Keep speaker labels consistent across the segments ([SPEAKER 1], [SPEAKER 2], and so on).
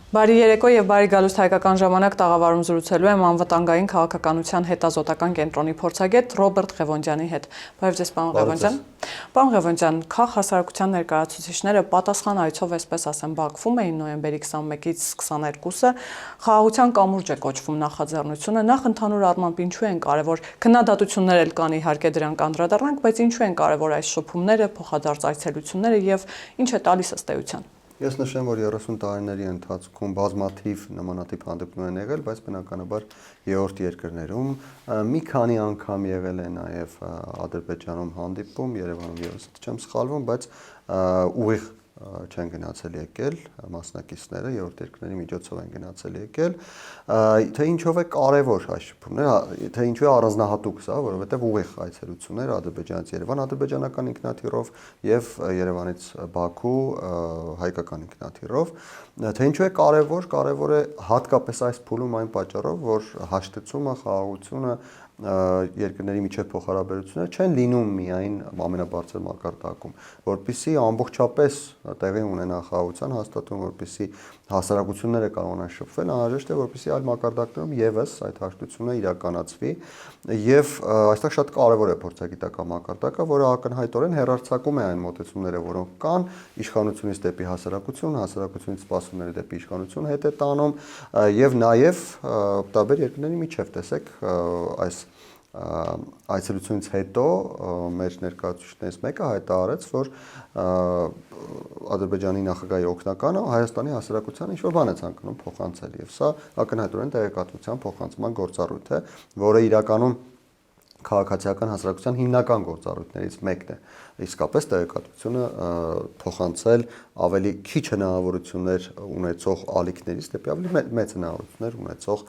[SPEAKER 1] Բարի երեկո եւ բարի գալուստ հայկական ժամանակ տաղավարում զրուցելու եմ անվտանգային քաղաքականության հետազոտական կենտրոնի փորձագետ Ռոբերտ Ղևոնդյանի հետ։ Բարև ձեզ, պարոն Ղևոնդյան։ Պարոն Ղևոնդյան, քաղ հասարակության ներկայացուցիչները պատասխան այցով, այսպես ասեմ, Բաքվում էին նոյեմբերի 21-ից 22-ը։ Խաղաղության կամուրջ է կոչվում նախաձեռնությունը, նախ ընդհանուր առմամբ ինչու են կարևոր քննադատություններ էլ կան իհարկե դրանք անդրադառնանք, բայց ինչու են կարևոր այս շփումները, փոխադարձ այցելությունները եւ ինչ է տալիս ըստ էության։
[SPEAKER 2] Ես նշեմ, որ 30 տարիների ընթացքում բազմաթիվ նմանատիպ հանդիպումներ են եղել, բայց բնականաբար երրորդ երկրներում մի քանի անգամ եղել է նաև Ադրբեջանում հանդիպում, Երևանում եւս չեմ սխալվում, բայց ուղիղ չեն գնացել եկել մասնակիցները, երրորդ երկրների միջոցով են գնացել եկել, թե ինչով է կարևոր այս շփումները, թե ինչու է առանձնահատուկ սա, որովհետև ուղիղ այցելություններ Ադրբեջանից Երևան ադրբեջանական ինքնաթիռով եւ Երևանից Բաքու հայկական ինքնաթիռով, թե ինչու է կարևոր է հատկապես այս փուլում այն պատճառով, որ հաշտեցումը, խաղաղությունը երկրների միջև փոխհարաբերությունները չեն լինում միայն ամենաբարձր մակարդակում, որպեսզի ամբողջապես տեղի ունենա խաղաղության հաստատում, որպեսզի հասարակությունները կարողանան շփվել, անհրաժեշտ է, որպեսզի այլ մակարդակներում եւս այդ հաշտությունը իրականացվի եւ այստեղ շատ կարեւոր է փորձագիտական մակարդակը, որը ակնհայտորեն հեռարձակում է այն մոտեցումները, որոնք կան իշխանությունից դեպի հասարակություն, հասարակությունից սպասումները դեպի իշխանություն հետ է տանում եւ նաեւ տարբեր երկրների միջև տեսեք այս այցելությունից հետո մեր ներկայացուցիչներից մեկը հայտարարեց, որ Ադրբեջանի նախագահի օգնականը Հայաստանի հասարակության ինչ-որ բան է ցանկանում փոխանցել եւ սա ակնհայտորեն տեղեկատվության փոխանցման գործառույթ է, որը իրականում քաղաքացիական հասարակության հիմնական գործառույթներից մեկն է։ Իսկապես տեղեկատվությունը փոխանցել ավելի քիչ հնարավորություններ ունեցող ալիքներից դեպի ավելի մեծ հնարավորություններ ունեցող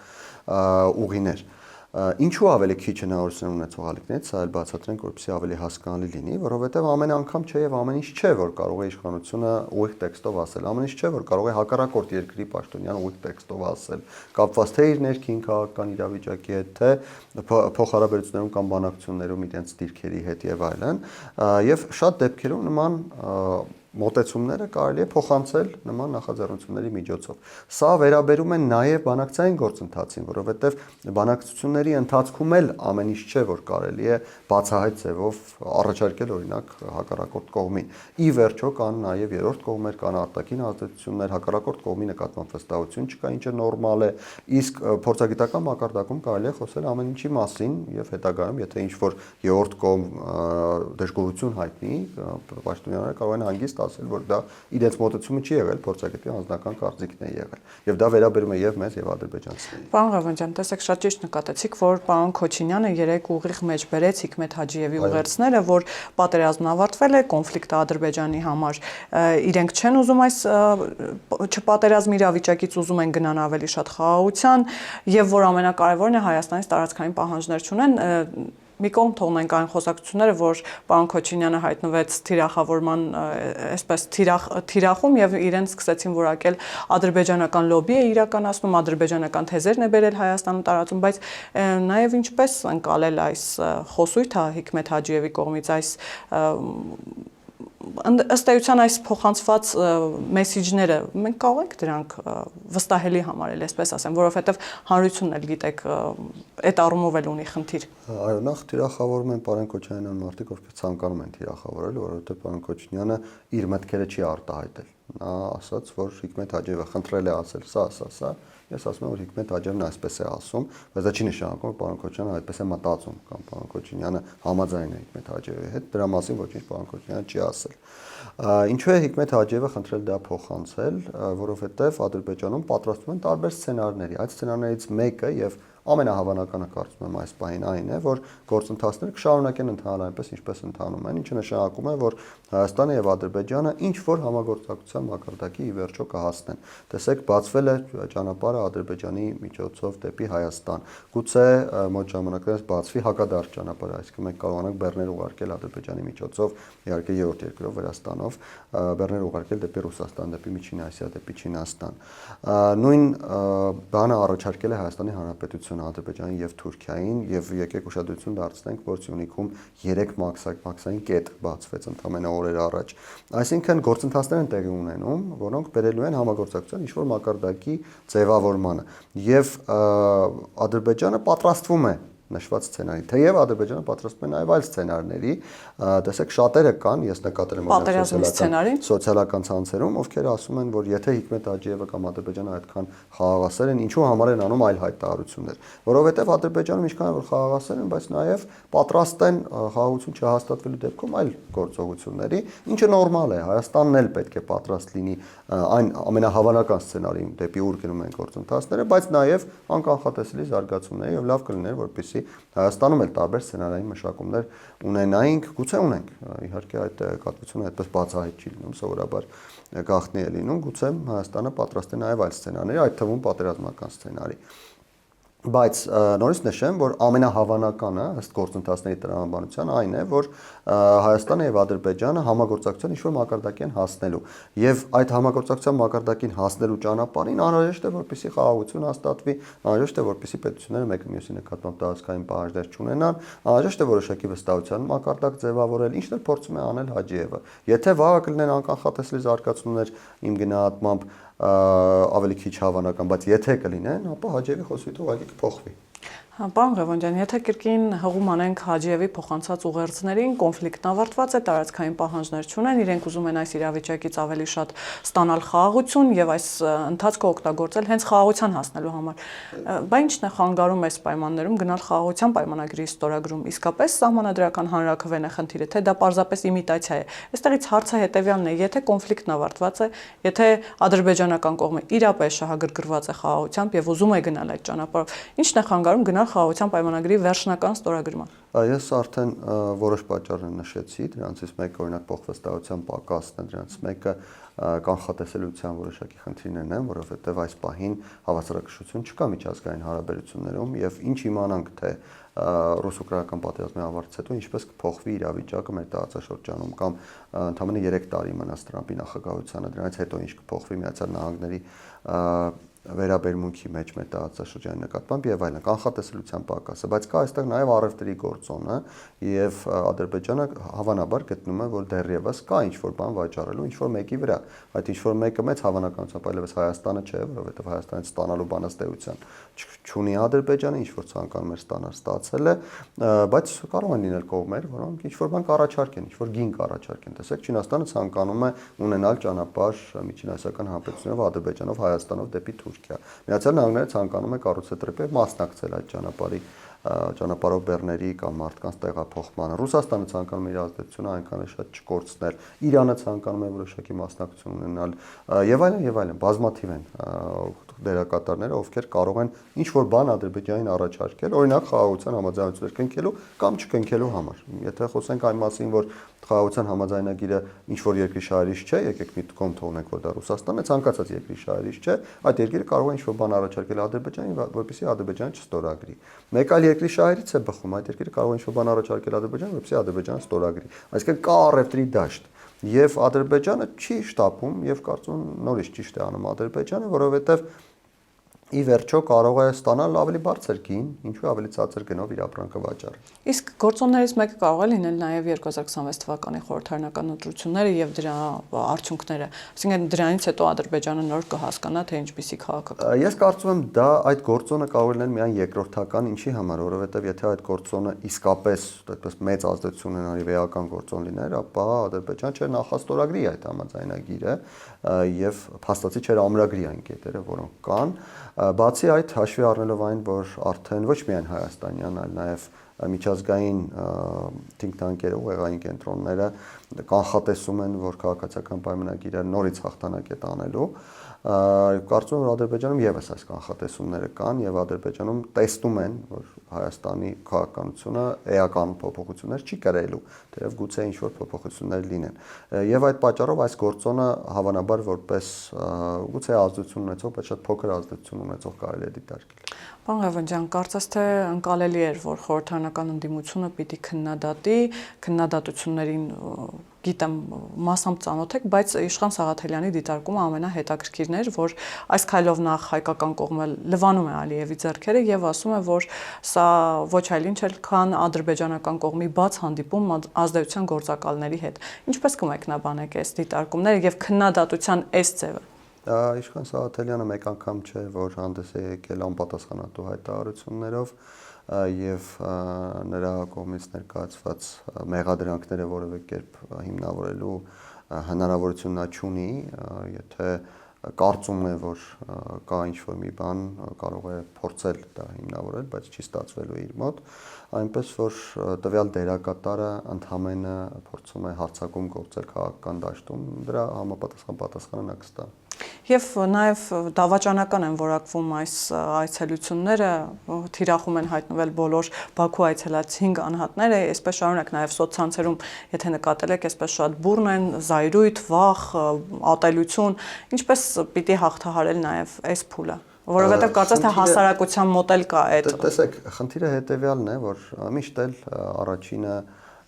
[SPEAKER 2] ուղիներ։ Ինչու ավելի քիչ հնարավորություն ունեցող ալիքներից, սա էլ բացատրենք, որպեսզի ավելի հասկանալի լինի, որովհետև ամեն անգամ չէ եւ ամեն ինչ չէ, որ կարող է իշխանությունը ուղիղ տեքստով ասել, ամեն ինչ չէ, որ կարող է հակառակորդ երկրի պաշտոնյան ուղիղ տեքստով ասել, կապված թե իր ներքին քաղաքական իրավիճակի հետ, թե փոխհարաբերություններում կամ բանակցություններում իրենց դիրքերի հետ եւ այլն, եւ շատ դեպքերում նման մոտեցումները կարելի է փոխանցել նման նախաձեռնությունների միջոցով։ Սա վերաբերում է նաև բանակցային գործընթացին, որովհետև բանակցությունների ընթացքում էլ ամեն ինչ չէ, որ կարելի է բացահայտ ձևով առաջարկել օրինակ հակառակորդ կողմին։ Ի վերջո կան նաև երրորդ կողմեր, կան արտաքին ազդեցություններ, հակառակորդ կողմի նկատմամբ վստահություն չկա, ինչը նորմալ է, իսկ փորձագիտական մակարդակում կարելի է խոսել ամեն ինչի մասին եւ հետագայում, եթե ինչ-որ երրորդ կողմ դժգոհություն հայտնի, պաշտոնյաները կարող են հանգիստ ասել, որ դա իրենց մոտեցումը չի եղել, փորձագետի անձնական կարծիքն է եղել։ Եվ դա վերաբերում է եւ մեզ եւ ադրբեջանցիներին։
[SPEAKER 1] Պարոն Ղևոնդյան, տեսեք, շատ ճիշտ նկատեցիք, որ պարոն Քոչինյանը երեք ուղիղ մեջ բերեց Հիկմեթ Հաջիևի ուղերձները, որ պատերազմն ավարտվել է, կոնֆլիկտը Ադրբեջանի համար իրենք չեն ուզում այս չպատերազմի իրավիճակից ուզում են գնան ավելի շատ խաղաղության եւ որ ամենակարևորն է Հայաստանից տարածքային պահանջներ չունեն մի կողմ թողնենք այն խոսակցությունները, որ պարոն Քոչինյանը հայտնվեց թիրախավորման, այսպես թիրախում եւ իրեն սկսեցին որակել ադրբեջանական լոբի է իրականացնում, ադրբեջանական թեզերն է բերել Հայաստանում տարածում, բայց նաեւ ինչպես ընկալել այս խոսույթը Հիկմեթ Հաջիևի կողմից այս ըստ էության այս փոխանցված մեսիջները մենք կարող ենք դրանք վստահելի համարել, այսպես ասեմ, որովհետև հանրությունն էլ գիտեք, այդ առումով էլ ունի խնդիր։
[SPEAKER 2] Այո, նախ թիրախավորում են պարոն Քոչինյանն մարդիկ, ովքեր ցանկանում են թիրախավորել, որովհետև պարոն Քոչինյանը իր մտքերը չի արտահայտել։ Նա ասաց, որ Հիկմեթ Հաջիևը խնդրել է ասել սա, ես ասում եմ, որ Հիկմեթ Հաջիևն այսպես է ասում, բայց դա չի նշանակում, որ պարոն Քոչինյանը այդպես է մտածում, կամ պարոն Քոչինյանը համաձայն է Հիկմեթ Հաջիևի հետ, դրա մասին ոչինչ պարոն Քոչինյանը չի ասել։ Ինչու է Հիկմեթ Հաջիևը խնդրել դա փոխանցել, որովհետև Ադրբեջանում պատրաստվում են տարբեր սցենարների, այդ սցենարներից մեկը եւ ամենահավանականը կարծում եմ այս պահին այն է, որ գործընթացները կշարունակեն ընթանալ այնպես, ինչպես ընթանում են, ինչը նշանակում է, որ Հայաստանը եւ Ադրբեջանը ինչ որ համագործակցության մակարդակի ի վերջո կհասնեն։ Տեսեք, բացվել է ճանապարհը Ադրբեջանի միջոցով դեպի Հայաստան։ Գուցե մոտ ժամանակներս բացվի հակադարձ ճանապարհը, այսինքն մենք կարողանանք բեռներ ուղարկել Ադրբեջանի միջոցով, իհարկե երրորդ երկրով Վրաստանով, բեռներ ուղարկել դեպի Ռուսաստան, դեպի Միջին Ասիա, դեպի Չինաստան։ Նույն բանը առաջարկել է Հայաստանի Հանրապետությունը կապան Ադրբեջանին եւ Թուրքիային եւ եկեք ուշադրություն դարձնենք, որ Սյունիքում 3 մաքսային կետ բացվեց ընդամենը օրեր առաջ։ Այսինքն գործընթացներ են տեղի ունենում, որոնք բերելու են համագործակցության ինչ-որ մակարդակի ձևավորմանը եւ Ադրբեջանը պատրաստվում է նշված սցենարի։ Թեև Ադրբեջանը պատրաստվում է նաև այլ սցենարների, տեսեք շատերը կան, ես նկատել եմ սոցիալական ցանցերում, ովքեր ասում են, որ եթե Հիկմետ Հաջիևը կամ Ադրբեջանը այդքան խաղաղասեր են, ինչու համար են անում այլ հայտարարություններ, որովհետև Ադրբեջանում ինչքան որ խաղաղասեր են, բայց նաև պատրաստ են խաղաղություն չհաստատվելու դեպքում այլ գործողությունների, ինչը նորմալ է, Հայաստանն էլ պետք է պատրաստ լինի այն ամենահավանական սցենարին դեպի ուր գնում են գործընթացները, բայց նաև անկանխատեսելի զարգացումների եւ լավ կլիներ, որպեսզի Հայաստանում էլ տարբեր սցենարային մշակումներ ունենայինք, գուցե ունենք, իհարկե այդ տեղեկատվությունը այդպես բացահայտ չի լինում, սովորաբար գաղտնի է լինում, գուցե Հայաստանը պատրաստ է նաև այլ սցենարների, այդ թվում պատերազմական սցենարի։ Բայց նորից նշեմ, որ ամենահավանականը ըստ գործընթացների տրամաբանության այն է, որ Հայաստանը եւ Ադրբեջանը համագործակցության ինչ-որ մակարդակի են հասնելու եւ այդ համագործակցության մակարդակին հասնելու ճանապարհին անհրաժեշտ է, որպեսզի խաղաղություն հաստատվի, անհրաժեշտ է, որպեսզի պետությունները մեկը մյուսի նկատմամբ տարածքային պահանջներ չունենան, անհրաժեշտ է որոշակի վստահության մակարդակ ձևավորել, ինչն էլ փորձում է անել Հաջիևը։ Եթե վաղը կլինեն անկանխատեսելի զարգացումներ իմ գնահատմամբ ավելի քիչ հավանական, բայց եթե կլինեն, ապա Հաջիևի խոսույթը ուղղակի կփոխվի։
[SPEAKER 1] Պարոն Ղևոնդյան, եթե կրկին հղում անենք Հաջիևի փոխանցած ուղերձներին, կոնֆլիկտն ավարտված է, տարածքային պահանջներ չունեն, իրենք ուզում են այս իրավիճակից ավելի շատ ստանալ խաղաղություն եւ այս ընթացքը օգտագործել հենց խաղաղության հասնելու համար։ Բայց ի՞նչն է խանգարում այս պայմաններում գնալ խաղաղության պայմանագրի ստորագրում։ Իսկապես սահմանադրական հանրաքվեն է խնդիրը, թե դա պարզապես իմիտացիա է։ Այստեղից հարցը հետեւյալն է. եթե կոնֆլիկտն ավարտված է, եթե ադրբեջանական կողմը իրապես շահագրգռված է խաղաղությամբ եւ ուզում է գնալ այդ ճանապարհով, ի՞նչն է խանգարում գնալ խաղաղության պայմանագրի վերջնական ստորագրման։
[SPEAKER 2] Ես արդեն որոշ պատճառներ նշեցի, դրանցից մեկը օրինակ փոխվստահության պակասն է, դրանից մեկը կանխատեսելիության որոշակի խնդիրներն են, որովհետև այս պահին հավասարակշռություն չկա միջազգային հարաբերություններում եւ ինչ իմանանք թե ռուս-ուկրաինական պատերազմի ավարտից հետո ինչպես կփոխվի իրավիճակը մեր տարածաշրջանում կամ ընդամենը 3 տարի մնաց Տրամպի նախագահությանը, դրանից հետո ինչ կփոխվի Միացյալ Նահանգների վերաբերմունքի մեջ մեր տարածաշրջանի նկատմամբ եւ այլն, կանխատեսելիության պակասը, բայց կա այստեղ նաեւ առևտրի գործոնը եւ Ադրբեջանը հավանաբար գտնում է, որ դեռևս կա ինչ-որ բան վաճառելու ինչ-որ մեկի վրա, այդ ինչ-որ մեկը մեծ հավանականությամբ այլևս Հայաստանը չէ, որովհետեւ Հայաստանից ստանալու բանաստեղծության չունի Ադրբեջանը, ինչ-որ ցանկանում էր ստանալ, ստացել է, բայց կարող են լինել կողմեր, որոնք ինչ-որ բան կառաջարկեն, ինչ-որ գին կառաջարկեն, տեսեք, Չինաստանը ցանկանում է ունենալ ճանապարհ միջինասիական հանրապետությունով, Ադրբեջանով, Հայաստանով դեպի Թուրքիա։ Միացյալ Նահանգները ցանկանում է կառուցել տրիպ մասնակցել այդ ճանապարհով բեռների կամ մարդկանց տեղափոխմանը։ Ռուսաստանը ցանկանում է իր ազդեցությունը այնքան շատ չկորցնել, Իրանը ցանկանում է որոշակի մասնակցություն ունենալ եւ այլն, բազմաթիվ են դերակատարները, ովքեր կարող են ինչ-որ բան Ադրբեջանին առաջարկել, օրինակ խաղաղության համաձայնություններ կնքելու կամ չկնքելու համար։ Եթե խոսենք այն մասին, որ խաղաղության համաձայնագիրը ինչ-որ երկրի շահերից չէ, եկեք միտքում թողնենք, որ դա Ռուսաստանն է, ցանկացած երկրի շահերից չէ, այդ երկիրը կարող է ինչ-որ բան առաջարկել Ադրբեջանին, որպեսզի Ադրբեջանը չստորագրի։ Մեկ այլ երկրի շահերից է բխում, այդ երկիրը կարող է ինչ-որ բան առաջարկել Ադրբեջանին, որպեսզի Ադրբեջանը ստորագրի։ Այսինքն կա առևտրի դաշտ։ Եվ Ադրբեջանը չի շտապում եւ կարծում նորից ճիշտ է անում Ադրբեջանը, որովհետեւ ի վերջո կարող է ստանալ ավելի բարձր գին, ինչու ավելի ցածր գնով իր ապրանքը վաճառել։
[SPEAKER 1] Իսկ գործոններից մեկը կարող է լինել նաև 2026 թվականի խորհրդարանական ընտրությունները եւ դրա արդյունքները։ Այսինքն դրանից հետո Ադրբեջանը նոր կհասկանա, թե ինչպիսի քաղաքական։
[SPEAKER 2] Ես կարծում եմ դա այդ գործոնը կարող է լինել միայն երկրորդական, ինչի համար, որովհետեւ եթե այդ գործոնը իսկապես այդպես մեծ ազդեցություն ունենա եւ էական գործոն լիներ, ապա Ադրբեջանը չէր նախաստորագրի այդ համաձայնագիրը եւ փաստացի չէր ամրագրի այն կետերը, որոնք կան։ Բացի այդ, հաշվի առնելով այն, որ արդեն ոչ միայն հայաստանյան, այլ նաև միջազգային think tank-երը, ուղեղային կենտրոնները կանխատեսում են, որ քաղաքացիական պայմանագիրը նորից հաղթանակ է տանելու, կարծում եմ, որ Ադրբեջանում եւս այս կանխատեսումները կան եւ Ադրբեջանում տեսնում են, որ Հայաստանի քաղաքականությունը էական փոփոխություններ չի կրելու, թեև գուցե ինչ-որ փոփոխություններ լինեն։ Եվ այդ պատճառով այս գործոնը հավանաբար որպես գուցե ազդեցություն ունեցող, բայց շատ փոքր ազդեցություն ունեցող կարելի է դիտարկել։
[SPEAKER 1] Պարոն Ղևոնդյան, կարծես թե ընկալելի էր, որ խորհրդարանական ընդդիմությունը պիտի քննադատի քննադատություններին գիտեմ մասամբ ծանոթ եք, բայց Իշխան Սաղաթելյանի դիտարկումը ամենահետաքրքիրն էր, որ այս քայլով նախ հայկական կողմը լվանում է Ալիևի ձեռքերը եւ ասում է, որ սա ոչ այլ ինչ էլ քան ադրբեջանական կողմի բաց հանդիպում ազդեցության գործակալների հետ։ Ինչպես կմեկնաբանեք այս դիտարկումները եւ քննադատության այս ձևը։
[SPEAKER 2] Իշխան Սաղաթելյանը մեկ անգամ չէ, որ հանդես է եկել անպատասխանատու հայտարարություններով եւ նրա կողմից ներկայացված մեղադրանքները որևէ կերպ հիմնավորելու հնարավորություն նա չունի, եթե կարծում է, որ կա ինչ-որ մի բան, կարող է փորձել դա հիմնավորել, բայց չի ստացվելու իր մոտ, այնպես որ տվյալ դերակատարը ընդհանրապես փորձում է հարձակում գործել քաղաքական դաշտում, դրա համապատասխան պատասխանը նա կստա։
[SPEAKER 1] Եվ նաև դավաճանական են որակվում այս այցելությունները, թիրախում են հայտնվել բոլոր Բաքու այցելած 5 անհատները, այսպես շարունակ նաև սոցցանցերում, եթե նկատել եք, այսպես շատ բուռն են, զայրույթ, վախ, ատելություն, ինչպես պիտի հաղթահարել նաև այս փուլը, որովհետև կարծես թե հասարակության մոտ էլ կա այդ։
[SPEAKER 2] Տեսեք, խնդիրը հետևյալն է, որ միշտ էլ առաջինը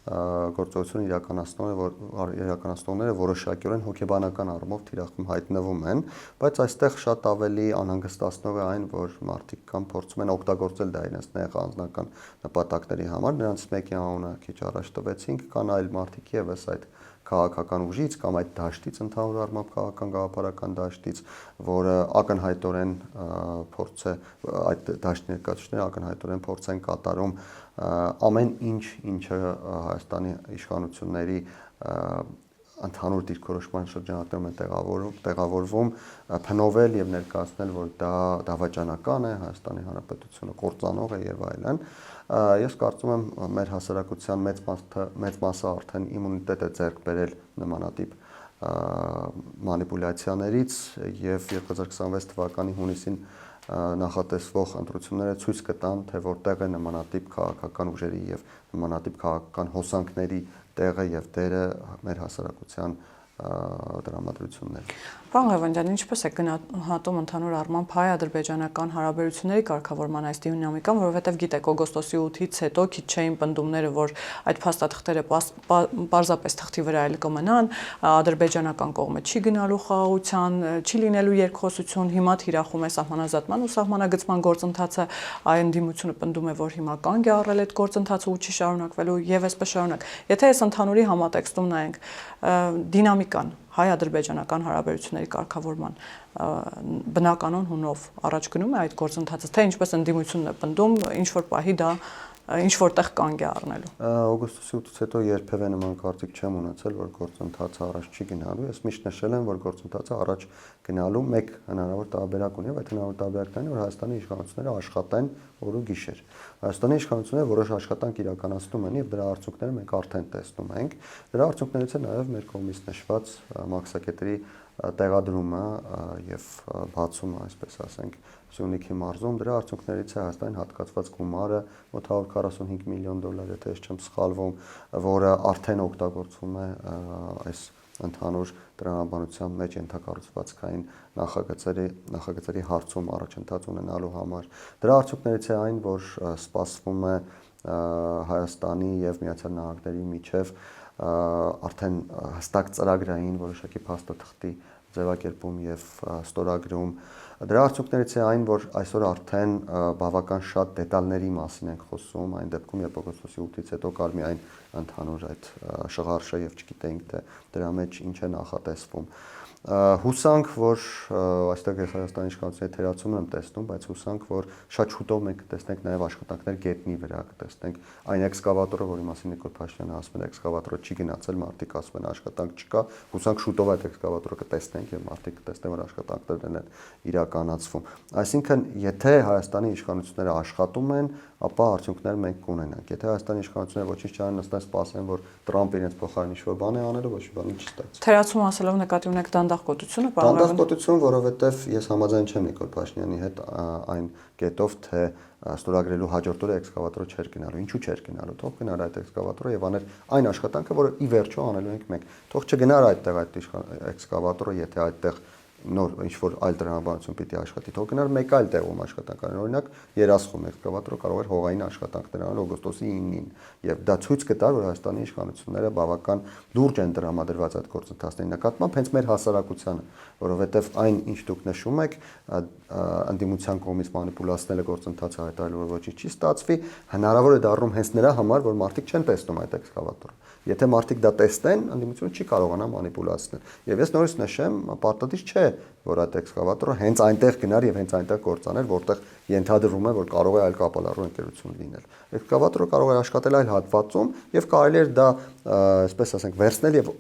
[SPEAKER 2] գործողություն իրականացնողները որոշակիորեն հոգեբանական առումով թիրախում հայտնվում են, բայց այստեղ շատ ավելի անհանգստացնող է այն, որ մարդիկ կամ փորձում են օգտագործել դա իրենց նեղ անձնական նպատակների համար, նրանց մեկի անունը քիչ առաջ տվեցինք, կան այլ մարդիկ եւս այդ քաղաքական ուժից կամ այդ դաշտից ընդհանուր առմամբ քաղաքական գաղափարական դաշտից, որը ակնհայտորեն փորձ է այդ դաշտի ներկայացուցիչները ակնհայտորեն փորձ են կատարում ամեն ինչ, ինչը Հայաստանի իշխանությունների ընդհանուր դիրքորոշման շրջանակներում են տեղավորվում, փնովել եւ ներկայացնել, որ դա դավաճանական է, Հայաստանի Հանրապետությունը կործանող է եւ այլն։ Ես կարծում եմ մեր հասարակության մեծ մասը արդեն իմունիտետ է ձեռք բերել նմանատիպ մանիպուլյացիաներից եւ 2026 թվականի հունիսին նախատեսվող ընտրությունները ցույց կտան, թե որտեղ է նմանատիպ քաղաքական ուժերի եւ նմանատիպ քաղաքական հոսանքների տեղը եւ դերը մեր հասարակության դրամատրություններ։
[SPEAKER 1] Պարոն Ղևոնդյան, ինչպես է գնահատում ընդհանուր առմամբ հայ-ադրբեջանական հարաբերությունների կարգավորման այս դինամիկան, որովհետև գիտեք, օգոստոսի 8-ից հետո քիչ չէին պնդումները, որ այդ փաստաթղթերը պարզապես թղթի վրա էլ կմնան, ադրբեջանական կողմը չի գնալու խաղաղության, չի լինելու երկխոսություն, հիմա թիրախում է սահմանազատման ու սահմանագծման գործընթացը, այն ընդդիմությունը պնդում է, որ հիմա կանգ է առել այդ գործընթացը ու չի շարունակվելու եւ այսպես շարունակ։ Եթե այս ընդհանուրի համատեքստում նայենք դինամիկան հայ-ադրբեջանական հարաբերությունների կարգավորման բնականon հունով առաջ գնում է այդ գործընթացը, թե ինչպես ընդդիմությունն է պնդում, ինչ որ պահի դա ինչ որտեղ կանգ է առնելու։
[SPEAKER 2] Օգոստոսի 8-ից հետո երբևէ նման կարծիք չեմ ունեցել, որ գործընթացը առաջ չի գնալու։ Ես միշտ նշել եմ, որ գործընթացը առաջ գնալու մեկ հնարավոր տարբերակ ունի, այդ հնարավոր տարբերակն է, որ Հայաստանի իշխանությունները աշխատեն օր ու գիշեր։ Հայաստանի իշխանությունները որոշ աշխատանք իրականացնում են եւ դրա արդյունքները մենք արդեն տեսնում ենք։ Դրա արդյունքներից է նաեւ մեր կողմից նշված մաքսակետերի տեղադրումը եւ բացումը, այսպես ասենք, Սյունիքի մարզում, դրա արդյունքներից է Հայաստանին հատկացված գումարը մոտ 145 միլիոն դոլար, եթե ես չեմ սխալվում, որը արդեն օգտագործվում է այս ընդհանուր տրամաբանության մեջ ենթակառուցվածքային նախագծերի հարցում առաջընթաց ունենալու համար։ Դրա արդյունքներից է այն, որ սպասվում է Հայաստանի եւ Միացյալ Նահանգների միջև արդեն հստակ ծրագրային որոշակի փաստաթղթի ձևակերպում եւ ստորագրում։ Դրա արդյունքներից է այն, որ այսօր արդեն բավական շատ դետալների մասին ենք խոսում, այն դեպքում, երբ օգոստոսի 8-ից հետո կար միայն ընդհանուր այդ շղարշը եւ չգիտեինք, թե դրա մեջ ինչ է նախատեսվում։ Հուսանք, որ այստեղ ես Հայաստանի իշխանությունների թերացում եմ տեսնում, բայց հուսանք, որ շատ շուտով մենք կտեսնենք նաև աշխատանքներ գետնի վրա, կտեսնենք այն էքսկավատորը, որի մասին Նիկոլ Փաշինյանը ասում է, էքսկավատորը չի գնացել, մարդիկ ասում են աշխատանք չկա, հուսանք շուտով այդ էքսկավատորը կտեսնենք եւ մարդիկ կտեսնեն, որ աշխատանքներն են իրականացվում։ Այսինքն, եթե Հայաստանի իշխանությունները աշխատում են, ապա արդյունքներ մենք կունենանք։ Եթե Հայաստանի իշխանությունները ոչինչ չանեն, նստեն սպասեն, որ Տրամպը իրենց փոխարեն ինչ-որ բան է անելու, ոչ մի բան չստացվի։
[SPEAKER 1] Թերացում ասելով նկատի ունեք դանդաղկոտությունը,
[SPEAKER 2] դանդաղկոտություն, որովհետև ես համաձայն չեմ Նիկոլ Փաշինյանի հետ այն կետով, թե ստորագրելու հաջորդ օրը էքսկավատորը չէր գնալու։ Ինչու չէր գնալու։ Թող գնար այդ էքսկավատորը եւ աներ այն աշխատանքը, որը ի վերջո անելու ենք մենք։ Թող չգնար այդտեղ այդ էքսկավատորը, եթե այդտեղ նոր ինչ-որ այլ տրամաբանություն պիտի աշխատի, թող գնար մեկ այլ տեղում աշխատանք անել, օրինակ երասխում էքսկավատորը կարող էր հողային աշխատանքներ անել օգոստոսի 9-ին, եւ դա ցույց կտար, որ Հայաստանի իշխանությունները բավական լուրջ են տրամադրված այդ գործընթացների նկատմամբ հենց մեր հասարակությանը, որովհետեւ այն ինչ դուք նշում եք, անդիմության կողմից մանիպուլացնելը գործընթացը հայտարարել, որ ոչինչ չի ստացվի, հնարավոր է դառնում հենց նրա համար, որ մարդիկ չեն տեսնում այդ էքսկավատորը։ Եթե մարդիկ դա տեսնեն, անդիմությունը չի կարողանա մանիպուլացնել։ Եվ ես նորից նշեմ, պարտադիր չէ, որ այդ էքսկավատորը հենց այնտեղ գնար եւ հենց այնտեղ կործաներ, որտեղ ենթադրվում է, որ կարող է այլ կապալառու ընկերություն լինել։ Էքսկավատորը կարող է աշխատել այլ հատվածում եւ կարելի է դա, այսպես ասենք, վերցնել եւ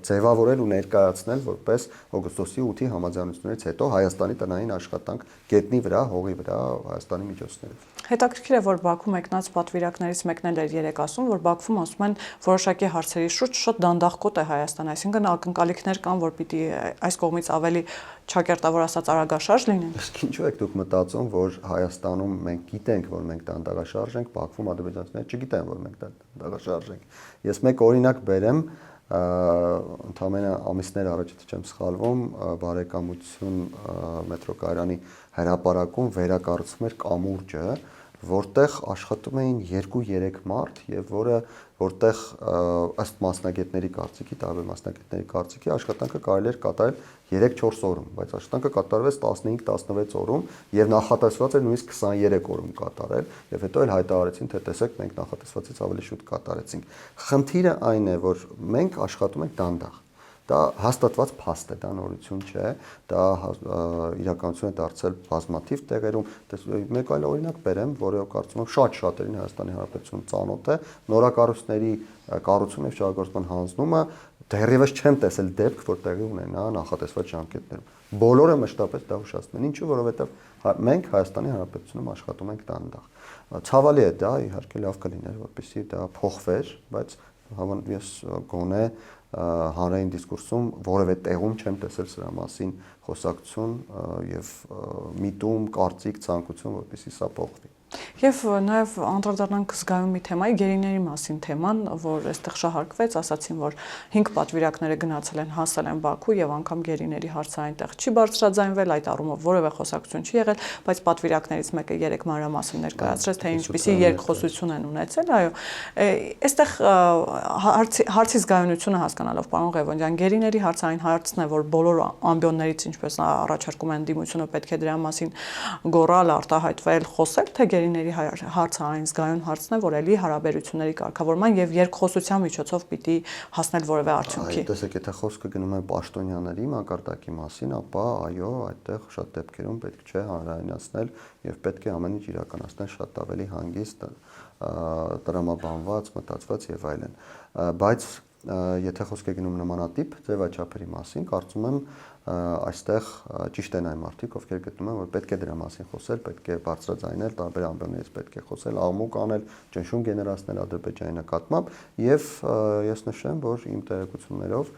[SPEAKER 2] ձևավորել ու ներկայացնել որպես օգոստոսի 8-ի համաձայնությունից հետո Հայաստանի տնային աշխատանք գետնի վրա, հողի վրա Հայաստանի միջոցներով։
[SPEAKER 1] Հետաքրքիր է, որ Բաքվում եկնած պատվիրակներից մեկն էլ էր երեք ասում, որ Բաքվում ասում են որոշակի հարցերի շուրջ շատ դանդաղկոտ է Հայաստանը, այսինքն ակնկալիքներ կան, որ պիտի այս կողմից ավելի ճակերտավոր ասած արագաշարժ լինեն։
[SPEAKER 2] Իսկ ինչու եք դուք մտածում, որ Հայաստանում մենք գիտենք, որ մենք դանդաղաշարժ ենք, Բաքվում ադրբեջանցիները չգիտեն, որ մենք դանդաղաշարժ ենք։ Ես մեկ օրինակ բերեմ, ընդամենը ամիսներ առաջ չեմ սխալվում, բարեկամություն մետրոկայարանի հրապարակում վերակառուցվում էր կամուրջը, որտեղ աշխատում էին 2-3 մարդ եւ որտեղ ըստ մասնագետների կարծիքի, տարբեր մասնագետների կարծիքի աշխատանքը կարելի էր կատարել 3-4 օրում, բայց աշխատանքը կատարվեց 15-16 օրում եւ նախատեսված էր նույնիսկ 23 օրում կատարել եւ հետո էլ հայտարարեցին, թե տեսեք, մենք նախատեսվածից ավելի շուտ կատարեցինք։ Խնդիրը այն է, որ մենք աշխատում ենք դանդաղ։ Դա հաստատված փաստ է, դա նորություն չէ, դա իրականություն է դարձել բազմաթիվ տեղերում։ Մեկ այլ օրինակ բերեմ, որը կարծում եմ շատ-շատերին Հայաստանի Հանրապետությունում ծանոթ է, նորակառույցների կառուցում եւ շահագործման հանձնումը դեռևս չեմ տեսել դեպք, որ տեղի ունենա նախատեսված ժամկետներում։ Բոլորը մշտապես դա ուշացնում են, ինչու, որովհետեւ մենք Հայաստանի Հանրապետությունում աշխատում ենք դանդաղ։ Ցավալի է դա, իհարկե լավ կլիներ, որպեսզի դա փոխվեր, բայց ես գոնե հանրային դիսկուրսում որևէ տեղում չեմ տեսել սրա մասին խոսակցություն եւ միտում, կարծիք, ցանկություն, որպեսզի սա փոխվի։
[SPEAKER 1] Եվ նաև անդրադառնանք զգայուն մի թեմայի, գերիների մասին թեման, որ այստեղ շահարկվեց, ասացին, որ 5 պատվիրակները գնացել են, հասել են Բաքու եւ անգամ գերիների հարցը այնտեղ չի բարձրաձայնվել, այդ առումով որևէ խոսակցություն չի եղել, բայց պատվիրակներից մեկը 3 մանրամասն ներկայացրեց, թե ինչպիսի երկխոսություն են ունեցել, այո։ Այստեղ հարցի զգայունությունը հասկանալով, պարոն Ղևոնդյան, գերիների հարցը այն հարցն է, որ բոլոր ամբիոններից, ինչպես առաջարկում են դիմությունը, պետք է դրա մասին գոռալ, արտահայտվել, խոսել, թե գերիների հարցը այն զգայուն հարցն է, որ էլի հարաբերությունների կարգավորման եւ երկխոսության միջոցով պիտի հասնել որևէ արդյունքի։
[SPEAKER 2] Տեսեք, եթե խոսքը գնում է պաշտոնյաների մակարդակի մասին, ապա այո, այդտեղ շատ դեպքերում պետք չէ հանրայնացնել եւ պետք է ամեն ինչ իրականացնել շատ ավելի հանգիստ, տրամաբանված, մտածված եւ այլն։ Բայց եթե խոսք է գնում նմանատիպ ձևաչափերի մասին, կարծում եմ այստեղ ճիշտ են այն մարդիկ, ովքեր գտնում են, որ պետք է դրա մասին խոսել, պետք է բարձրաձայնել, տարբեր ամբիոններից պետք է խոսել, աղմուկ անել, ճնշում գեներացնել Ադրբեջանի նկատմամբ եւ ես նշեմ, որ իմ տեղեկություններով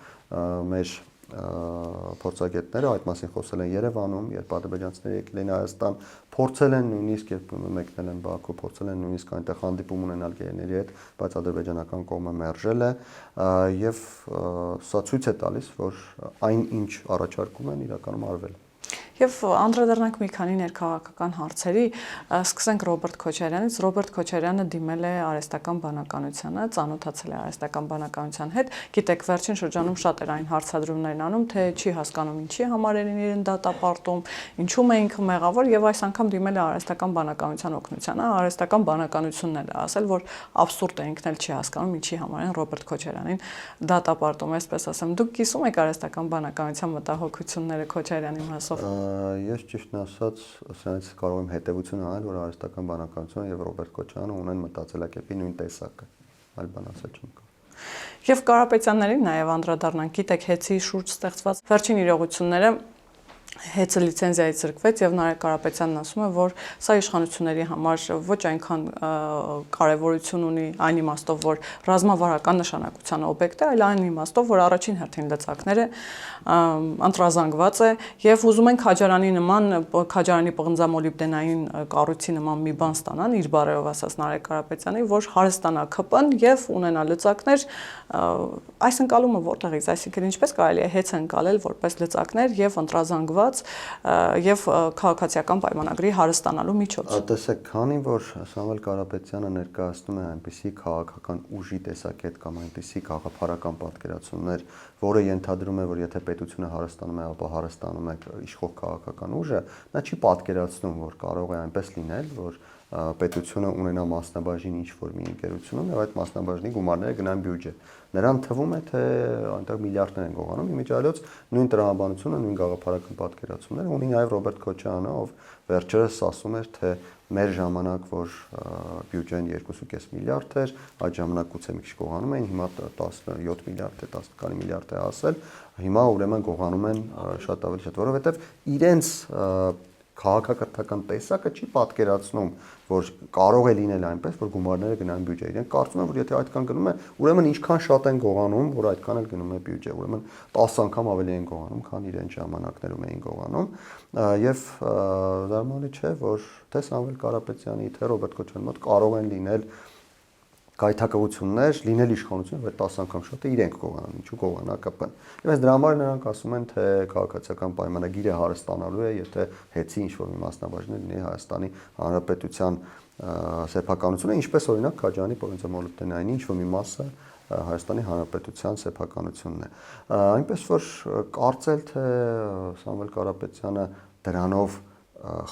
[SPEAKER 2] մեր փորձագետները այդ մասին խոսել են Երևանում, երբ ադրբեջանցիները եկել են Հայաստան, փորձել են նույնիսկ երբ մեկնել են Բաքու, փորձել են նույնիսկ այնտեղ հանդիպում ունենալ գերիների հետ, բայց ադրբեջանական կողմը մերժել է եւ սա ցույց է տալիս, որ այն ինչ առաջարկում են իրականում արվել է։
[SPEAKER 1] Եվ անդրադառնանք մի քանի ներքաղաքական հարցերի, սկսենք Ռոբերտ Քոչարյանից։ Ռոբերտ Քոչարյանը դիմել է արհեստական բանականությանը, ծանոթացել է արհեստական բանականության հետ։ Գիտեք, վերջին շրջանում շատ էր այն հարցադրումներն անում, թե չի հասկանում ինչի համար են իրեն դատապարտում, ինչու՞մ է ինքը մեղավոր, եւ այս անգամ դիմել է արհեստական բանականության օգնությանը։ Արհեստական բանականությունն էլ ասել, որ абսուրդ է, ինքն էլ չի հասկանում ինչի համար են Ռոբերտ Քոչարյանին դատապարտում, այսպես ասեմ։ Դուք կիսում եք արհեստական բանականության մտահոգությունները Քոչարյանի մասով։
[SPEAKER 2] Ես ճիշտն ասած, սրանից կարող եմ հետևություն անել, որ արհեստական բանականությունը եւ Ռոբերտ Քոչարյանը ունեն մտածելակերպի նույն տեսակը, այլ բան ասել չեմ կարող։
[SPEAKER 1] Եվ Կարապետյաններին նաեւ անդրադառնանք, գիտեք, հեծի շուրջ ստեղծված վերջին իրողությունները հեծը լիցենզիայից զրկվեց եւ Նարեկ Կարապետյանն ասում է, որ սա իշխանությունների համար ոչ այնքան կարեւորություն ունի այն իմաստով, որ ռազմավարական նշանակության օբյեկտ է, այլ այն իմաստով, որ առաջին հերթին լծակները ընտրազանգված է եւ ուզում են Քաջարանի պղնձամոլիբդենային կառույցի նման մի բան ստանան իր բարերով ասած Նարեկ Կարապետյանի, որ հարստանա ԿՊ-ն եւ ունենա լծակներ, այս ընկալումը որտեղից, այսինքն ինչպես կարելի է հեծը ընկալել որպես լծակներ եւ ընտրազանգված եւ քաղաքացիական պայմանագրի հարստանալու միջոց։
[SPEAKER 2] Տեսեք, քանի որ Սամվել Կարապետյանը ներկայացնում է այնպիսի քաղաքական ուժի տեսակետ կամ այնպիսի գաղափարական պատկերացումներ, որը ենթադրում է, որ եթե պետությունը հարստանում է, ապա հարստանում է իշխող քաղաքական ուժը, նա չի պատկերացնում, որ կարող է այնպես լինել, որ պետությունը ունենա մասնաբաժին ինչ-որ մի ընկերությունում եւ այդ մասնաբաժնի գումարները գնան բյուջե։ Նրան թվում է, թե այնտեղ միլիարդներ են գողանում, իմիջիայլոց նույն տրամաբանությունը, նույն գաղափարական պատկերացումները ունի նաեւ Ռոբերտ Քոչարյանը, ով վերջերս ասում էր, թե մեր ժամանակ, որ բյուջեն 2.5 միլիարդ էր, այդ ժամանակ գուցե մի քիչ գողանում էին, հիմա 17 միլիարդ է, 10 միլիարդ է ասել, հիմա ուրեմն գողանում են շատ ավելի շատ, որովհետեւ իրենց քաղաքակրթական տեսակը չի պատկերացնում, որ կարող է լինել այնպես, որ գումարները գնան բյուջե։ Իրենք կարծում են, որ եթե այդքան գնում է, ուրեմն ինչքան շատ են գողանում, որ այդքան էլ գնում է բյուջե, ուրեմն 10 անգամ ավելի են գողանում, քան իրենց ժամանակներում էին գողանում, եւ զարմանալի չէ, որ թե Սամվել Կարապետյանի, թե Ռոբերտ Քոչարյանի մոտ կարող են լինել գայթակղություններ, լինել իշխանություն, որ 10 անգամ շատ է իրենք գողանան, ինչու գողանա ԿՊ-ն։ Եվ այս դրա համար նրանք ասում են, թե քաղաքացիական պայմանագիրը հարստանալու է, եթե հեծի ինչ-որ մի մասնաբաժին լինի Հայաստանի Հանրապետության սեփականությունը, ինչպես օրինակ Քաջարանի պղնձամոլիբդենայինի ինչ-որ մի մասը Հայաստանի Հանրապետության սեփականությունն է։ Այնպես որ կարծել, թե Սամվել Կարապետյանը դրանով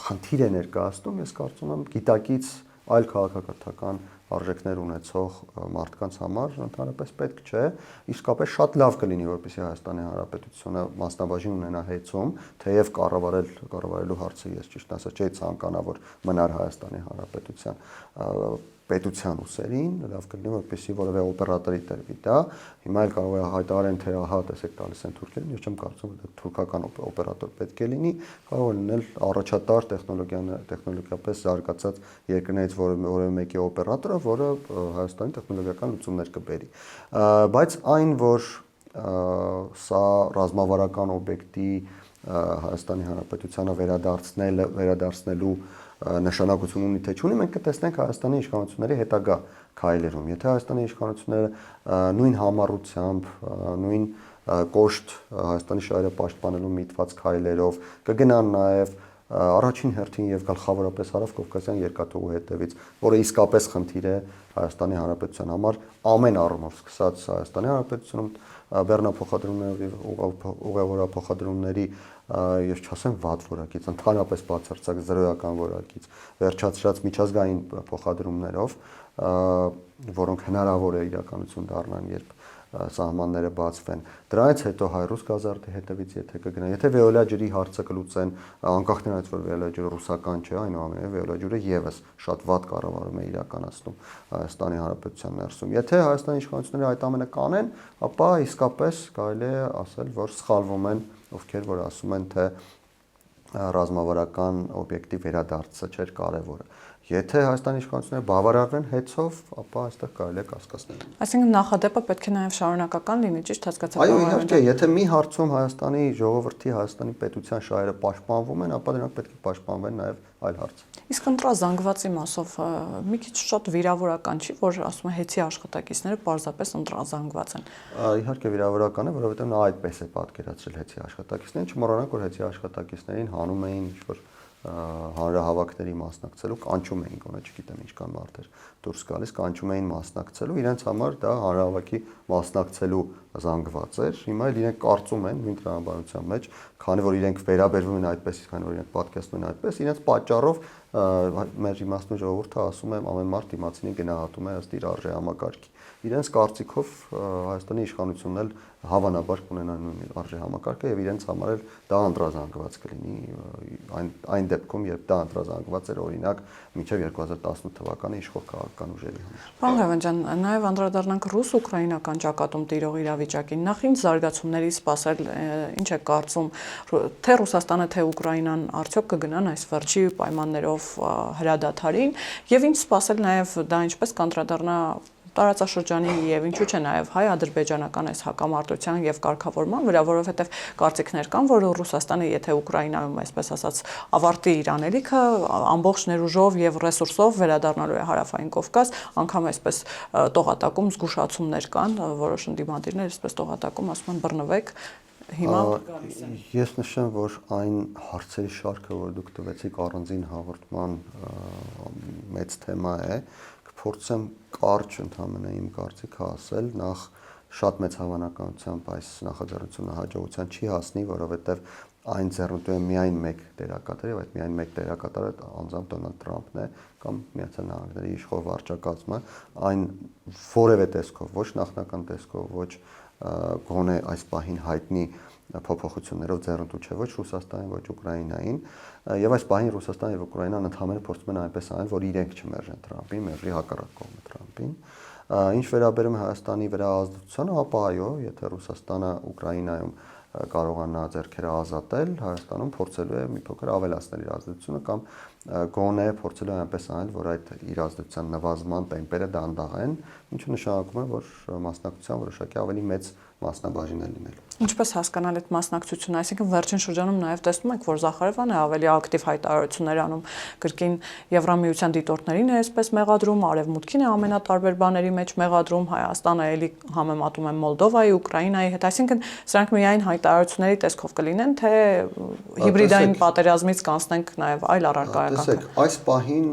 [SPEAKER 2] խնդիր է ներկայացնում, ես կարծում եմ գիտակից այլ քաղաքակրթական արժեքներ ունեցող մարդկանց համար ընդհանրապես պետք չէ, իսկապես շատ լավ կլինի, որպեսզի Հայաստանի Հանրապետությունը մասնաբաժին ունենա հեծում, թեև կառավարելու հարցը ես ճիշտ ասած չէի ցանկանա, որ մնար Հայաստանի Հանրապետության պետության ուսերին, լավ կլինի, որպեսզի որևէ օպերատորի տրվի դա, հիմա էլ կարող է հայտարարեն, թե ահա տեսեք տալիս են թուրքերին, ես չեմ կարծում, որ թուրքական օպերատոր պետք է լինի, կարող է լինել առաջատար տեխնոլոգիապես զարգացած երկրներից որևէ մեկի օպերատորը, որը Հայաստանի տեխնոլոգիական լուծումներ կբերի։ Բայց այն, որ սա ռազմավարական օբյեկտի Հայաստանի Հանրապետությանը վերադարձնելու նշանակություն ունի թե չունի, մենք կտեսնենք Հայաստանի իշխանությունների հետագա քայլերում։ Եթե Հայաստանի իշխանությունները նույն համառությամբ, նույն կոշտ Հայաստանի շահերը պաշտպանելու միտված քայլերով կգնան նաև առաջին հերթին եւ գլխավորապես Հարավ-Կովկասյան երկաթուղու հետևից, որը իսկապես խնդիր է Հայաստանի Հանրապետության համար ամեն առումով, սկսած Հայաստանի Հանրապետությունում բեռնափոխադրումների ուղևորափոխադրումների ես չասեմ վատ որակից, ընդհանրապես բացարձակ զրոյական որակից, վերջացրած միջազգային փոխադրումներով, որոնք հնարավոր է իրականություն դառնան, երբ սահմանները բացվեն։ Դրանից հետո հայ-ռուս գազարդի հետևից եթե կգնան, եթե Վեոլա ջրի հարցը կլուծեն, անկախ նրանից որ Վեոլա ջուրը ռուսական չէ, այնուամենայնիվ Վեոլա ջուրը եւս շատ վատ կառավարում է իրականացնում Հայաստանի Հանրապետության ներսում։ Եթե Հայաստանի իշխանությունները այդ ամենը կանեն, ապա իսկապես կարելի է ասել, որ սխալվում են, ովքեր որ ասում են, թե ռազմավարական օբյեկտի վերադարձը չէր կարևորը։ Եթե Հայաստանի իշխանությունները բավարարվեն հեծով, ապա այստեղ կարելի է կասկածներ։
[SPEAKER 1] Այսինքն նախադեպը պետք է նաև շարունակական լինի, ճիշտ հասկացա։
[SPEAKER 2] Այո, իհարկե, եթե մի հարցում Հայաստանի ժողովրդի, Հայաստանի պետության շահերը պաշտպանվում են, ապա դրանք պետք է պաշտպանվեն նաև այլ հարց։
[SPEAKER 1] Իսկ ընտրազանգվածի մասով մի քիչ շատ վիրավորական չի, որ ասում է հեծի աշխատակիցները պարզապես ընտրազանգված են։
[SPEAKER 2] Իհարկե վիրավորական է, որովհետև նա այդպես է պատկերացրել հեծի աշխատակիցներին, չմոռանանք, որ հեծի աշխատակիցներին հանում էին ինչ-որ հանրահավաքների մասնակցելու, կանչում էին, գոնե չգիտեմ ինչքան մարդեր դուրս գալիս, կանչում էին մասնակցելու, իրենց համար դա հանրահավաքի մասնակցելու զանգված էր։ Հիմա էլ իրենք կարծում են նույն տրամաբանության մեջ, քանի որ իրենք վերաբերվում են այդպես, քանի որ իրենք պատկերացնում են այդպես, իրենց պատճառով մեր իմաստուն ժողովուրդը ասում է ամեն մարդ դիմացինին գնահատում է ըստ իր արժե համակարգի։ Իրենց կարծիքով Հայաստանի իշխանությունն էլ հավանաբար կունենա նույն արժե համակարգը եւ իրենց համար էլ դա անդրազանգված կլինի այն դեպքում, երբ դա անդրազանգված էր օրինակ մինչեւ 2018 թվականը իշխող քաղաքական ուժերի համար։
[SPEAKER 1] Պարոն Ղևոնդյան, նաեւ անդրադառնանք ռուս-ուկրաինական ճակատում տիրող իրավիճակին։ իրավիճակին։ Նախ ինչ զարգացումների սպասել, ինչ է կարծում, թե Ռուսաստանը, թե Ուկրաինան արդյոք կգնան այս վերջի պայմաններով հրադադարին եւ ինչ սպասել նաեւ դա ինչպես կանդրադառնա տարածաշրջանի եւ ինչու՞ չէ նաեւ հայ-ադրբեջանական այս հակամարտության եւ կարգավորման վրա, որովհետեւ կարծիքներ կան, որ Ռուսաստանը, եթե Ուկրաինայում, այսպես ասած, ավարտի իր անելիքը, ամբողջ ներուժով եւ ռեսուրսով վերադառնալու է Հարավային Կովկաս, անգամ այսպես տողատակում զգուշացումներ կան, որոշ ընդդիմադիրներ այսպես տողատակում ասում են բռնվեք, հիմա գալիս են։
[SPEAKER 2] Ես նշեմ, որ այն հարցերի շարքը, որ դուք տվեցիք առանձին հաղորդման մեծ թեմա է, փորձեմ կարճ ընդհանրապես իմ կարծիքը ասել, նախ շատ մեծ հավանականությամբ այս նախաձեռնությունը հաջողության չի հասնի, որովհետև այն ձեռնտու է միայն մեկ դերակատար, եւ այդ միայն մեկ դերակատարը անձամբ Դոնալդ Թրամփն է կամ Միացյալ Նահանգների իշխող վարչակազմը, այն որևէ տեսքով, ոչ նախնական տեսքով, ոչ գոնե այս պահին հայտնի փոփոխություններով ձեռնտու չէ ոչ Ռուսաստանին, ոչ Ուկրաինային, եւ այս պահին Ռուսաստանը եւ Ուկրաինան ընդհանրապես փորձում են այնպես անել, որ իրենք չմերժեն Թրամփին, մերժի հակառակ կողմը Թրամփին։ Ինչ վերաբերում է Հայաստանի վրա ազդեցությանը, ապա այո, եթե Ռուսաստանը Ուկրաինայում կարողանա ձեռքերը ազատել, Հայաստանում փորձելու է մի փոքր ավելացնել իր ազդեցությունը կամ գոնե փորձելու է այնպես անել, որ այդ իր ազդեցության նվազման տեմպերը դանդաղեն, ինչը նշանակում է, որ մասնակցության որոշակի ավելի մեծ մասնաբաժին է լինելու։
[SPEAKER 1] Ինչպես հասկանալ այդ մասնակցությունը, այսինքն վերջին շրջանում նաև տեսնում ենք, որ Զախարևանը ավելի ակտիվ հայտարարություններ անում, կրկին Եվրամիության դիտորդներին է այսպես մեղադրում, Արևմուտքին է ամենատարբեր բաների մեջ մեղադրում, Հայաստանը էլի համեմատում է Մոլդովայի, Ուկրաինայի հետ, այսինքն սրանք միայն հայտարարությունների տեսքով կլինեն, թե հիբրիդային պատերազմից կանցնենք նաև այլ առարկայական։
[SPEAKER 2] Տեսեք, այս պահին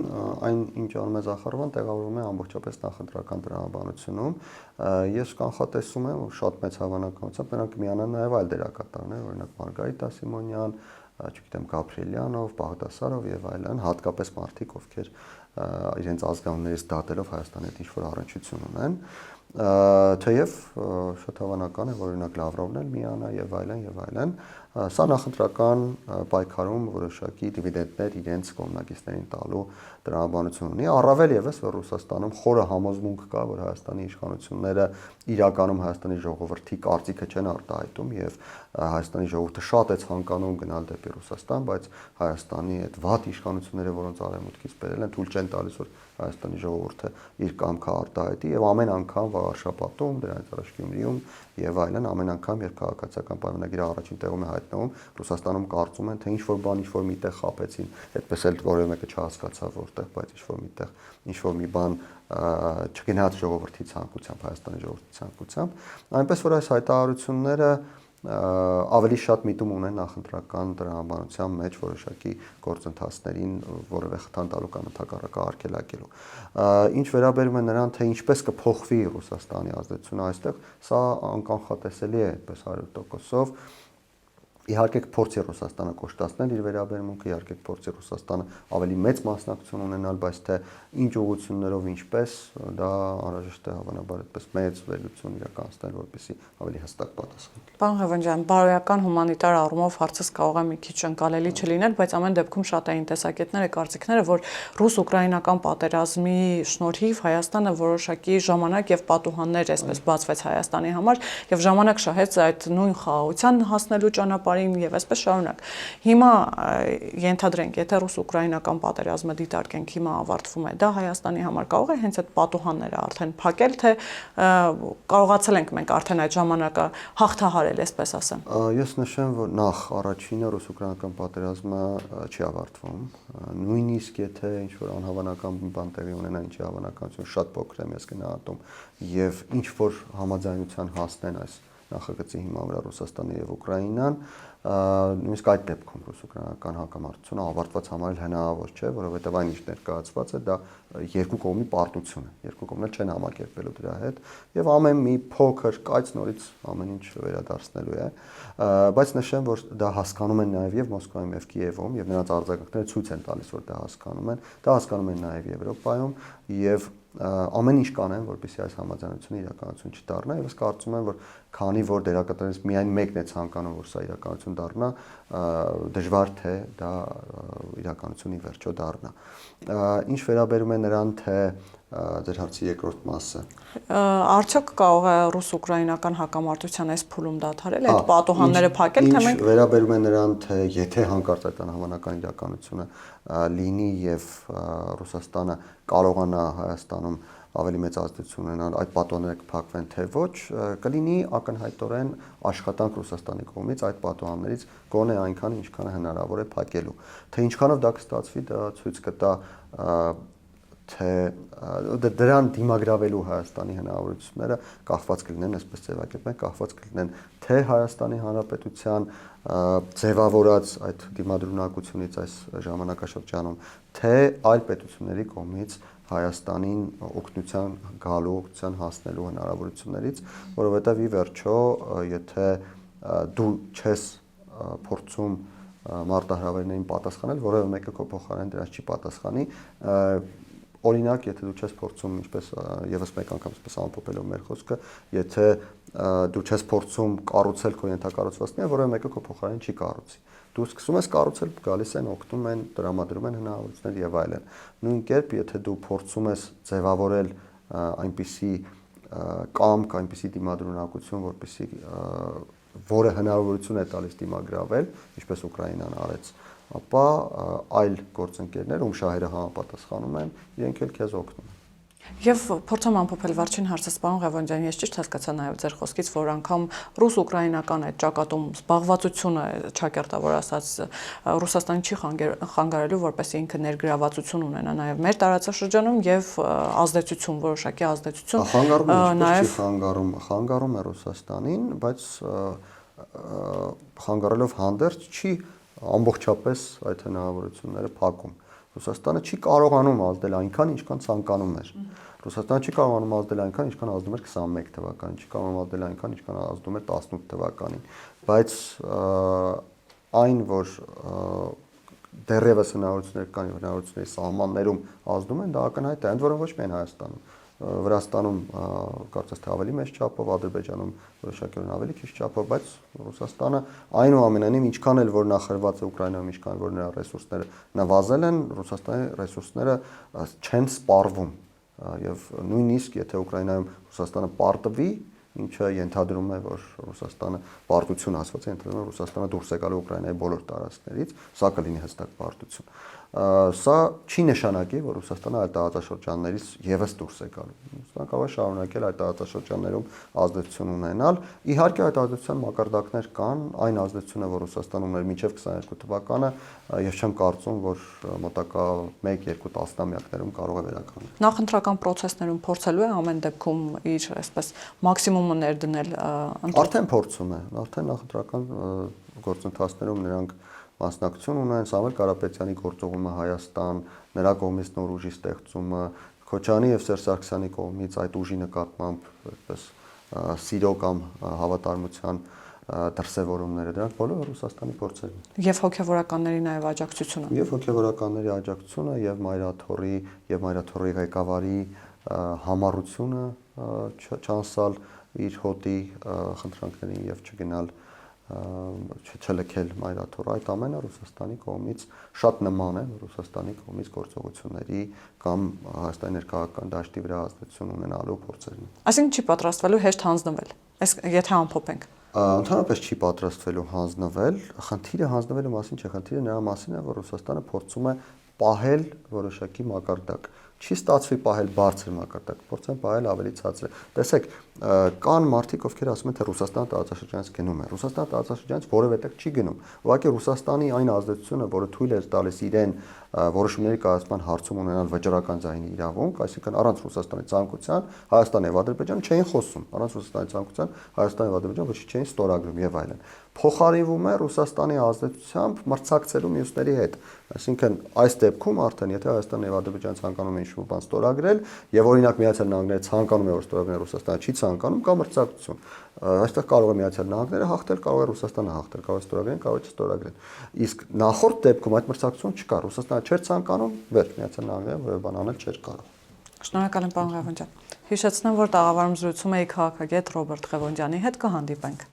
[SPEAKER 2] այն ինչ անում է Զախարովան, տեղավորվում է ամբողջապես նախընտրական տրամաբանությունում։ Ես կանխատեսում եմ, որ շատ մեծ հավանականությամբ նրանք միանան նաև այլ դերակատարներ, օրինակ Մարգարիտա Սիմոնյան, չգիտեմ, Գաբրիելյանով, Բաղդասարով եւ այլն, հատկապես մարդիկ, ովքեր իրենց ազգանուններից դատելով Հայաստանի հետ ինչ-որ առնչություն ունեն, թեև շատ հավանական է, որ օրինակ Լավրովն էլ միանա եւ այլն, սա նախընտրական պայքարում որոշակի դիվիդենդներ իրենց կողմնակիցներին տալու տրամաբանություն ունի, առավել եւս որ Ռուսաստանում խորը համոզմունք կա, որ Հայաստանի իշխանությունները իրականում Հայաստանի ժողովրդի կարծիքը չեն արտահայտում եւ Հայաստանի ժողովուրդը շատ է ցանկանում գնալ դեպի Ռուսաստան, բայց Հայաստանի այդ վատ իշխանությունները, որոնց արևմուտքից բերել են, թույլ չեն տալիս, որ Հայաստանի ժողովուրդը իր կամքը արտահայտի եւ ամեն անգամ Վարշապատում, դրանից առաջ Գյումրիում եւ այլն, ամեն անգամ երբ քաղաքացիական պայմանագիրը առաջին տեղում է հայտնվում, Ռուսաստանում կարծում են, թե ինչ-որ բան, ինչ-որ միտեղ խաբեցին, այդպես էլ որևէ մեկը չհասկացավ որտեղ, բայց ինչ-որ միտեղ, ինչ-որ մի բան չգնաց ժողովրդի ցանկությամբ, Հայաստանի ժողովրդի ցանկությամբ, այնպես որ այս հայտարարությունները ավելի շատ միտում ունեն նախընտրական տրամաբանության մեջ որոշակի գործընթացներին որևէ խթան տալու կամ ընդհակառակը արգելակելու։ Ինչ վերաբերում է նրան, թե ինչպես կփոխվի Ռուսաստանի ազդեցությունը այստեղ, սա անկանխատեսելի է այդպես 100%-ով։ Իհարկե կփորձի Ռուսաստանը կոշտացնել իր վերաբերմունքը, իհարկե կփորձի Ռուսաստանը ավելի մեծ մասնակցություն ունենալ, բայց թե ինչ ուղղություններով ինչպես, դա անհրաժեշտ է հավանաբար այդպես մեծ վերլուծություն իրականացնել, որպեսզի ավելի հստակ պատասխան տա։
[SPEAKER 1] Պարոն Ղևոնդյան, բարոյական հումանիտար առումով հարցս կարող է մի քիչ ընկալելի չլինել, բայց ամեն դեպքում շատ էին տեսակետները, կարծիքները, որ ռուս-ուկրաինական պատերազմի շնորհիվ Հայաստանը որոշակի ժամանակ եւ պատուհաններ այսպես բացվեց Հայաստանի համար եւ ժամանակ շահեց այդ նույն խաղաղության հասնելու ճանապարհին եւ այսպես շարունակ։ Հիմա ենթադրենք, եթե ռուս-ուկրաինական պատերազմը դիտարկենք, հիմա ավարտվում է, դա Հայաստանի համար կարող է հենց այդ պատուհանները արդեն փակել, թե կարողացել ենք մենք արդեն այդ ժամանակը հաղթահարել, այսպես ասեմ։
[SPEAKER 2] Ես նշեմ, որ նախ առաջինը ռուս-ուկրաինական պատերազմը չի ավարտվում, նույնիսկ եթե ինչ-որ անհավանական բան տեղի ունենա, ինչի հավանականությունը շատ փոքր է, ես գնահատում, եւ ինչ-որ համաձայնության հասնեն այս նախագծի հիման վրա Ռուսաստանը եւ Ուկրաինան, նույնիսկ այդ դեպքում ռուս-ուկրաինական հակամարտությունը ավարտված համարել հնարավոր չէ, որովհետեւ այն ինչ ներկայացված է, դա երկու կողմի պարտություն է, երկու կողմն էլ չեն համակերպելու դրա հետ եւ ամեն մի փոքր կայծ նորից ամեն ինչ վերադարձնելու է, բայց նշեմ, որ դա հասկանում են նաեւ եւ Մոսկվայում եւ Կիևում եւ նրանց արձագանքները ցույց են տալիս, որ դա հասկանում են նաեւ Եվրոպայում եւ ամեն ինչ կանեն, որպեսզի այս համաձայնությունը իրականություն չդառնա եւ ես կարծում եմ, որ քանի որ դերակատարներից միայն մեկն է ցանկանում, որ սա իրականություն դառնա, դժվար թե դա իրականությունի վերջո դառնա։ Ինչ վերաբերում է նրան, թե ձեր հարցի երկրորդ մասը։
[SPEAKER 1] Արդյոք կարող է ռուս-ուկրաինական հակամարտության այս փուլում դադարել, այդ պատուհանները փակել, թե մենք
[SPEAKER 2] վերաբերում է նրան, թե եթե հանկարծ այդ անհավանական իրականությունը լինի եւ Ռուսաստանը կարողանա Հայաստանում ավելի մեծ ազդեցություն ունենալ, այդ պատոնները կփակվեն թե ոչ, կլինի ակնհայտորեն աշխատանք Ռուսաստանի կողմից այդ պատոհաններից գոնե այնքան, ինչքան հնարավոր է փակելու։ Թե ինչքանով դա կստացվի, դա ցույց կտա թե դրան դիմագրավելու Հայաստանի հնարավորությունները կախված կլինեն, այսպես ձևակերպենք, կախված կլինեն թե Հայաստանի Հանրապետության ձևավորած այդ դիմադրունակությունից այս ժամանակաշրջանում, թե այլ պետությունների կողմից Հայաստանին օգնության գալու, օգնության հասնելու հնարավորություններից, որովհետև ի վերջո, եթե դու չես փորձում մարտահրավերներին պատասխանել, որևէ մեկը քո փոխարեն դրանց չի պատասխանի, օրինակ, եթե դու չես փորձում, ինչպես եւս մեկ անգամ այսպես ամփոփելով մեր խոսքը, եթե դու չես փորձում կառուցել քո ենթակառուցվածքները, որևէ մեկը քո փոխարեն չի կառուցի։ Դու սկսում ես կառուցել, գալիս են, օգնում են, տրամադրում են հնարավորություններ եւ այլն։ Նույն կերպ, եթե դու փորձում ես ձևավորել այնպիսի կամք, այնպիսի դիմադրունակություն, որպեսզի որը հնարավորություն է տալիս դիմագրավել, ինչպես Ուկրաինան արեց, ապա այլ գործընկերներ, ում շահերը համապատասխանում են, իրենք էլ քեզ օգնում են։
[SPEAKER 1] Եվ փորձեմ ամփոփել վերջին հարցս, պարոն Ղևոնդյան, ես ճիշտ հասկացա նաև ձեր խոսքից, որ անգամ ռուս-ուկրաինական այդ ճակատում զբաղվածությունը, ճակերտավոր ասած, Ռուսաստանը չի խանգարելու, որպեսզի ինքը ներգրավվածություն ունենա նաև մեր տարածաշրջանում եւ ազդեցություն, որոշակի ազդեցություն
[SPEAKER 2] նաև խանգարում է Ռուսաստանին, բայց խանգարելով հանդերձ չի ամբողջապես այդ հնարավորությունները փակում։ Ռուսաստանը չի կարողանում ազդել այնքան, ինչքան ցանկանում էր։ Ռուսաստանը չի կարողանում ազդել այնքան, ինչքան ազդում էր 21 թվականին, չի կարողանում ազդել այնքան, ինչքան ազդում էր 18 թվականին, բայց այն, որ դեռևս հնարավորություններ կան եւ հնարավորությունների սահմաններում ազդում են, դա ակնհայտ է, ընդ որում ոչ միայն Հայաստանում, Վրաստանում կարծես թե ավելի մեծ չափով, Ադրբեջանում որոշակիորեն ավելի քիչ չափով, բայց Ռուսաստանը այնուամենայնիվ ինչքան էլ որ նախարարված է Ուկրաինայում, ինչքան որ նրա ռեսուրսները նվազել են, Ռուսաստանի ռեսուրսները չեն սպառվում եւ նույնիսկ եթե Ուկրաինայում Ռուսաստանը պարտվի, ինչը ենթադրում է, որ Ռուսաստանը պարտություն ասված է, ենթադրում է Ռուսաստանը դուրս է գալու Ուկրաինայի բոլոր տարածքներից, սա կլինի հստակ պարտություն։ Սա չի նշանակի, որ Ռուսաստանը այդ տարածաշրջաններից եւս դուրս է գալու։ Ռուսաստանը կարող է շարունակել այդ տարածաշրջաններում ազդեցություն ունենալ։ Իհարկե այդ ազդեցության մակարդակներ կան, այն ազդեցությունը, որ Ռուսաստանը ուներ մինչև 22 թվականը, ես չեմ կարծում, որ մոտակա 1-2 տասնամյակներում կարող է վերականգնել։
[SPEAKER 1] Նախընտրական process-ներում փորձելու է ամեն դեպքում իր այսպես մաքսիմումը ներդնել։
[SPEAKER 2] Արդեն փորձում է, արդեն նախընտրական գործընթացներում նրանք մասնակցություն ունեն, Սամվել Կարապետյանի գործողումը Հայաստան, նրա կողմից նոր ուժի ստեղծումը, Քոչարյանի եւ Սերժ Սարգսյանի կողմից այդ ուժի նկատմամբ այդպես սիրո կամ հավատարմության դրսևորումները, դրանք բոլորը Ռուսաստանի փորձերն են։
[SPEAKER 1] Եվ հոգեվորականների նաև աջակցությունը։
[SPEAKER 2] Եվ հոգեվորականների աջակցությունը եւ Մայրաթորի ղեկավարի համառությունը չանցալ իր հոտի խնդրանքներին եւ չգնալ չլքել Մայրաթորը, այդ ամենը Ռուսաստանի կողմից շատ նման է Ռուսաստանի կողմից գործողությունների կամ Հայաստանի ներքաղաքական դաշտի վրա ազդեցություն ունենալու փորձերին։
[SPEAKER 1] Այսինքն չի պատրաստվելու հեշտ հանձնվել։ Այս եթե ամփոփենք։
[SPEAKER 2] Ընդհանրապես չի պատրաստվելու հանձնվել, խնդիրը հանձնվելու մասին չէ, խնդիրը նրա մասին է, որ Ռուսաստանը փորձում է պահել որոշակի մակարդակ։ Չի ստացվի պահել բարձր մակարդակ, փորձեն պահել ավելի ցածր։ Տեսեք, կան մարդիկ, ովքեր ասում են, թե Ռուսաստանը տարածաշրջանից գնում է։ Ռուսաստանը տարածաշրջանից որևէ տեղ չի գնում։ Ուղղակի Ռուսաստանի այն ազդեցությունը, որը թույլ է տալիս իրեն որոշումների կայացման հարցում ունենալ վճռական ձայնի իրավունք, այսինքն առանց Ռուսաստանի ցանկության Հայաստանը եւ Ադրբեջանը չէին խոսում, առանց Ռուսաստանի ցանկության Հայաստանը եւ Ադրբեջանը ոչինչ չէին ստորագրում եւ այլն։ Փոխարինվում է Ռուսաստանի ազդեցությամբ մրցակցելու մյուսների հետ։ Այսինքն այս դեպքում արդեն եթե Հայաստանը եւ Ադրբեջանը ցանկանում են ինչ-որ բան ստորագրել եւ օրինակ Միացյալ Նահանգները ցանկանում է որ ստորագրեն, Ռուսաստանը չի ցանկանում, կա մրցակցություն։ Այստեղ կարող է Միացյալ Նահանգները հաղթել, կարող է Ռուսաստանը հաղթել, կարող է ստորագրեն, կարող է չստորագրեն։ Իսկ նախորդ դեպքում այդ մրցակցություն չկա, Ռուսաստանը չէր ցանկանում, վերջ Միացյալ Նահանգները որևէ բան անել չէր կարող։
[SPEAKER 1] Շնորհակալ եմ, պարոն Ղևոնդյան։ Հիշեցնեմ, որ տաղավարում զրուցում էի քաղաքագետ Ռոբերտ Ղևոնդյանի հետ, կհանդիպենք։